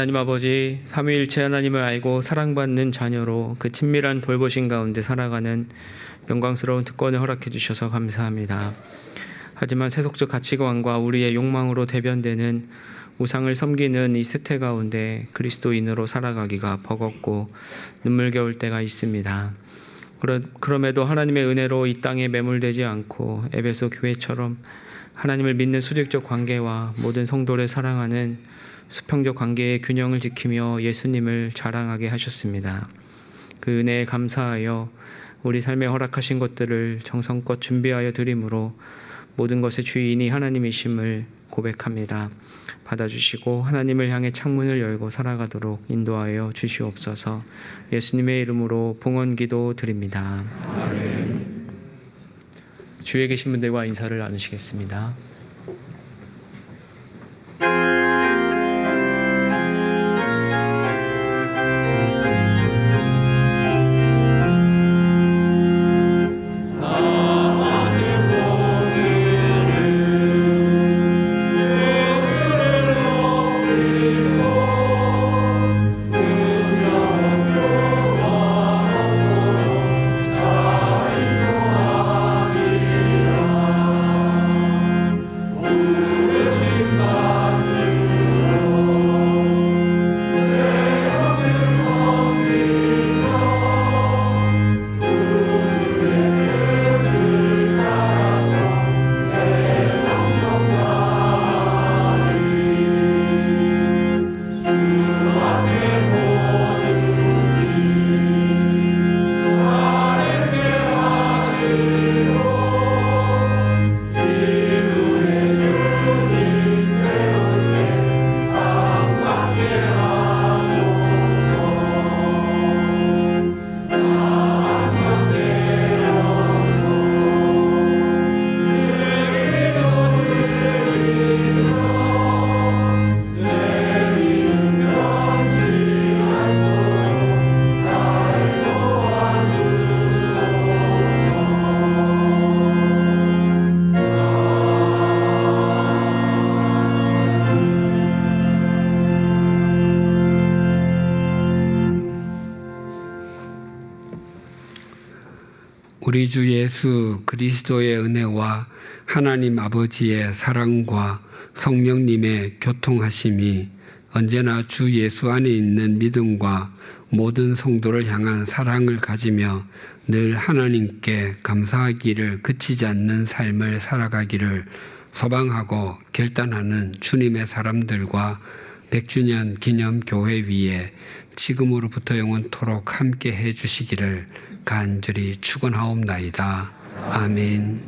[SPEAKER 1] 하나님 아버지, 삼위일체 하나님을 알고 사랑받는 자녀로 그 친밀한 돌보심 가운데 살아가는 영광스러운 특권을 허락해 주셔서 감사합니다. 하지만 세속적 가치관과 우리의 욕망으로 대변되는 우상을 섬기는 이 세태 가운데 그리스도인으로 살아가기가 버겁고 눈물겨울 때가 있습니다. 그럼에도 하나님의 은혜로 이 땅에 매몰되지 않고 에베소 교회처럼 하나님을 믿는 수직적 관계와 모든 성도를 사랑하는 수평적 관계의 균형을 지키며 예수님을 자랑하게 하셨습니다. 그 은혜에 감사하여 우리 삶에 허락하신 것들을 정성껏 준비하여 드림으로 모든 것의 주인이 하나님이심을 고백합니다. 받아주시고 하나님을 향해 창문을 열고 살아가도록 인도하여 주시옵소서. 예수님의 이름으로 봉헌기도 드립니다. 아멘. 주위에 계신 분들과 인사를 나누시겠습니다.
[SPEAKER 4] 우리 주 예수 그리스도의 은혜와 하나님 아버지의 사랑과 성령님의 교통하심이 언제나 주 예수 안에 있는 믿음과 모든 성도를 향한 사랑을 가지며 늘 하나님께 감사하기를 그치지 않는 삶을 살아가기를 소망하고 결단하는 주님의 사람들과 100주년 기념교회 위에 지금으로부터 영원토록 함께 해주시기를 간절히 축원하옵나이다. 아멘.